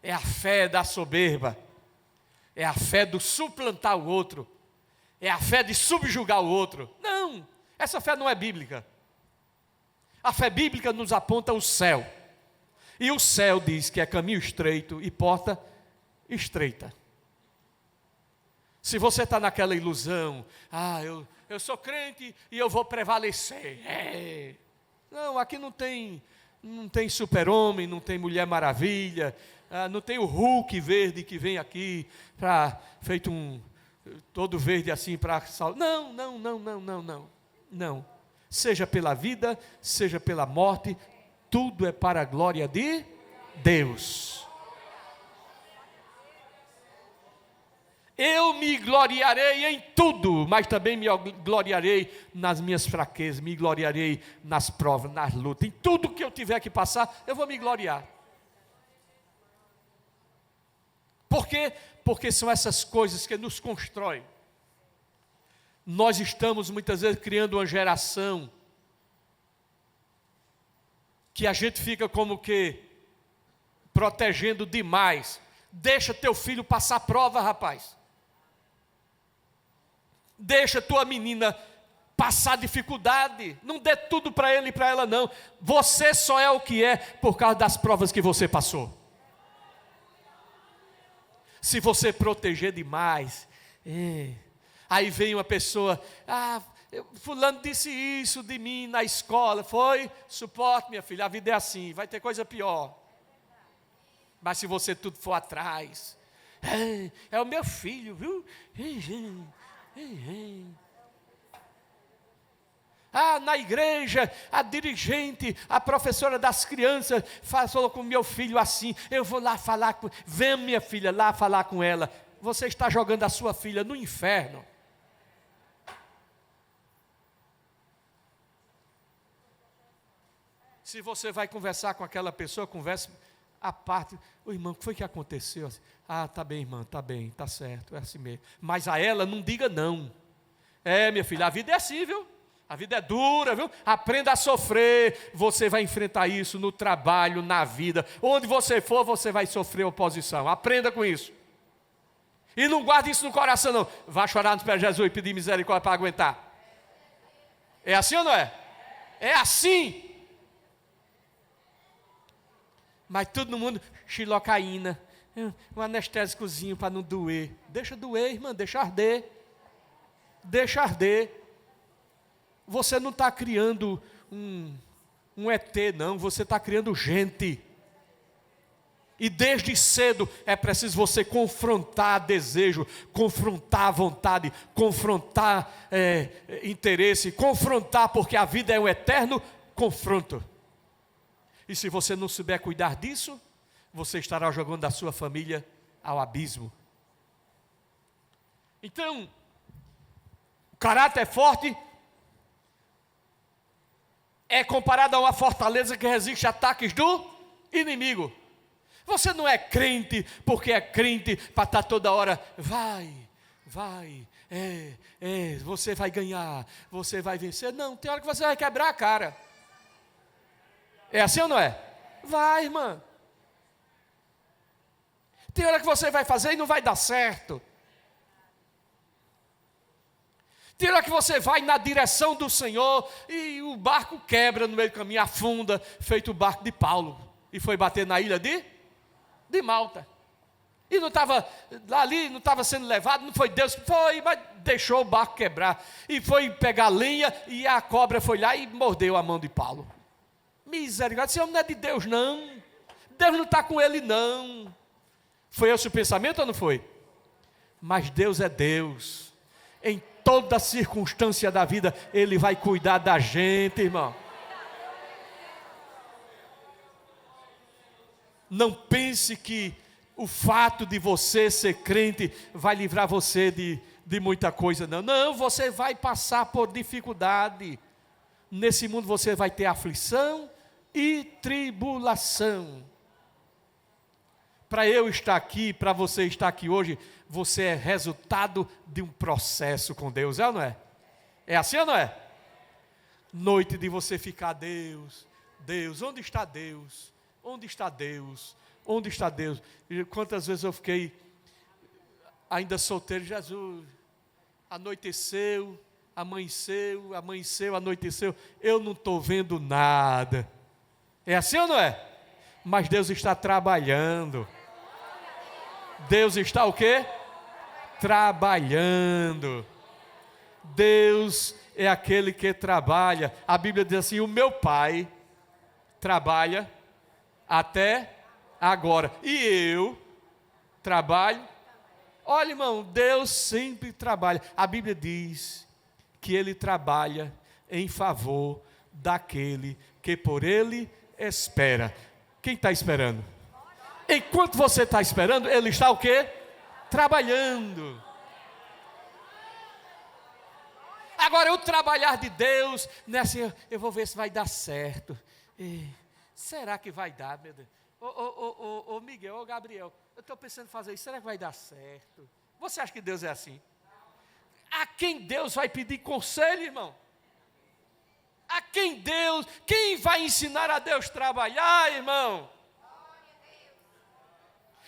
É a fé da soberba. É a fé do suplantar o outro. É a fé de subjugar o outro. Não, essa fé não é bíblica. A fé bíblica nos aponta o céu. E o céu diz que é caminho estreito e porta estreita. Se você está naquela ilusão, eu sou crente e eu vou prevalecer. Não, aqui não tem super-homem, não tem Mulher Maravilha, não tem o Hulk verde que vem aqui, feito todo verde assim para salvar. Não. Seja pela vida, seja pela morte, tudo é para a glória de Deus. Eu me gloriarei em tudo, mas também me gloriarei nas minhas fraquezas, me gloriarei nas provas, nas lutas, em tudo que eu tiver que passar, eu vou me gloriar. Por quê? Porque são essas coisas que nos constroem. Nós estamos muitas vezes criando uma geração que a gente fica como que protegendo demais. Deixa teu filho passar prova, rapaz. Deixa tua menina passar dificuldade. Não dê tudo para ele e para ela não. Você só é o que é por causa das provas que você passou. Se você proteger demais, aí vem uma pessoa, fulano disse isso de mim na escola, suporte minha filha, a vida é assim, vai ter coisa pior. Mas se você tudo for atrás, é o meu filho, viu? Na igreja, a dirigente, a professora das crianças falou com meu filho assim, eu vou lá falar com, vem minha filha lá falar com ela. Você está jogando a sua filha no inferno. Se você vai conversar com aquela pessoa, converse a parte, o irmão, o que foi que aconteceu? Ah, tá bem, irmã, tá bem, tá certo, é assim mesmo. Mas a ela não diga não. Minha filha, a vida é assim, viu? A vida é dura, viu? Aprenda a sofrer. Você vai enfrentar isso no trabalho, na vida. Onde você for, você vai sofrer oposição. Aprenda com isso. E não guarde isso no coração, não. Vá chorar nos pés de Jesus e pedir misericórdia para aguentar. É assim ou não é? É assim. Mas todo mundo, xilocaína, um anestésicozinho para não doer. Deixa doer, irmã, deixa arder. Deixa arder. Você não está criando um ET, não. Você está criando gente. E desde cedo é preciso você confrontar desejo, confrontar vontade, confrontar interesse, confrontar, porque a vida é um eterno confronto. E se você não souber cuidar disso, você estará jogando a sua família ao abismo. Então, o caráter forte é comparado a uma fortaleza que resiste a ataques do inimigo. Você não é crente porque é crente para estar toda hora, você vai ganhar, você vai vencer. Não, tem hora que você vai quebrar a cara. É assim ou não é? Vai, irmã. Tem hora que você vai fazer e não vai dar certo. Tem hora que você vai na direção do Senhor e o barco quebra no meio do caminho, afunda, feito o barco de Paulo. E foi bater na ilha de Malta. E não estava ali, não estava sendo levado, não foi Deus que foi, mas deixou o barco quebrar. E foi pegar lenha e a cobra foi lá e mordeu a mão de Paulo. Misericórdia, esse homem não é de Deus, não. Deus não está com ele, não. Foi esse o pensamento ou não foi? Mas Deus é Deus. Em toda circunstância da vida, Ele vai cuidar da gente, irmão. Não pense que o fato de você ser crente vai livrar você de muita coisa, não. Não, você vai passar por dificuldade. Nesse mundo você vai ter aflição e tribulação. Para eu estar aqui, para você estar aqui hoje, você é resultado de um processo com Deus, é ou não é? É assim ou não é? Noite de você ficar, Deus, onde está Deus? Onde está Deus? Onde está Deus? E quantas vezes eu fiquei ainda solteiro, Jesus, anoiteceu, amanheceu, anoiteceu, eu não estou vendo nada. É assim ou não é? Mas Deus está trabalhando. Deus está o quê? Trabalhando. Deus é aquele que trabalha. A Bíblia diz assim, o meu Pai trabalha até agora. E eu trabalho. Olha, irmão, Deus sempre trabalha. A Bíblia diz que Ele trabalha em favor daquele que por Ele espera. Quem está esperando? Enquanto você está esperando, Ele está o quê? Trabalhando. Agora, o trabalhar de Deus, não é assim, eu vou ver se vai dar certo. Será que vai dar, meu Deus? Ô Miguel, ô Gabriel, eu estou pensando em fazer isso, será que vai dar certo? Você acha que Deus é assim? A quem Deus vai pedir conselho, irmão? A quem vai ensinar a Deus trabalhar, irmão?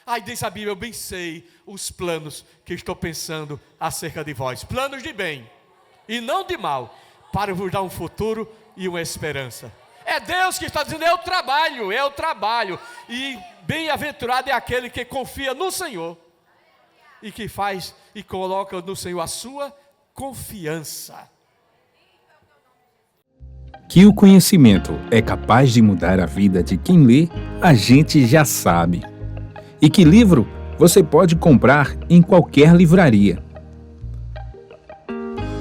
Aí diz a Bíblia, eu bem sei os planos que estou pensando acerca de vós. Planos de bem e não de mal, para vos dar um futuro e uma esperança. É Deus que está dizendo, eu trabalho. E bem-aventurado é aquele que confia no Senhor. E que faz e coloca no Senhor a sua confiança. Que o conhecimento é capaz de mudar a vida de quem lê, a gente já sabe. E que livro você pode comprar em qualquer livraria.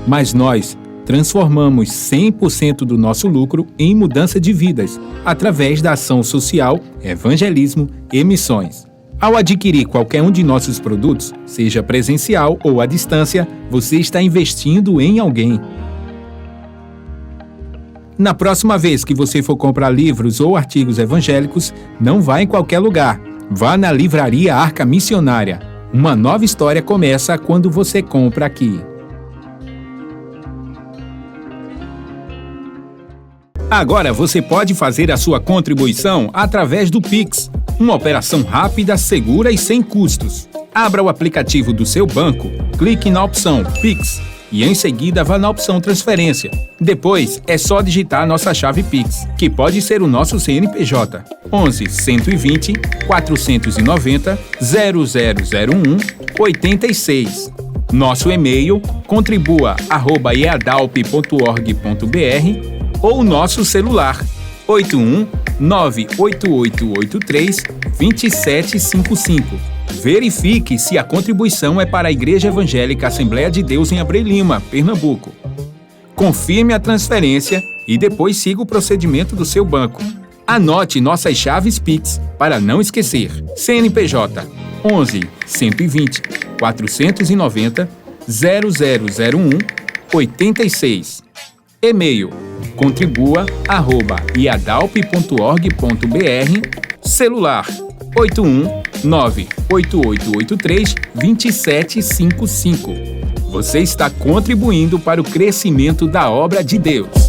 Mas nós transformamos 100% do nosso lucro em mudança de vidas, através da ação social, evangelismo e missões. Ao adquirir qualquer um de nossos produtos, seja presencial ou à distância, você está investindo em alguém. Na próxima vez que você for comprar livros ou artigos evangélicos, não vá em qualquer lugar. Vá na Livraria Arca Missionária. Uma nova história começa quando você compra aqui. Agora você pode fazer a sua contribuição através do Pix, uma operação rápida, segura e sem custos. Abra o aplicativo do seu banco, clique na opção Pix e em seguida vá na opção Transferência. Depois é só digitar nossa chave Pix, que pode ser o nosso CNPJ 11 120 490 0001 86. Nosso e-mail contribua@eadalp.org.br ou nosso celular 81-98883-2755. Verifique se a contribuição é para a Igreja Evangélica Assembleia de Deus em Abreu Lima, Pernambuco. Confirme a transferência e depois siga o procedimento do seu banco. Anote nossas chaves Pix para não esquecer. CNPJ 11 120 490 0001 86. E-mail contribua@iadalp.org.br. Celular 81-98883-2755. Você está contribuindo para o crescimento da obra de Deus.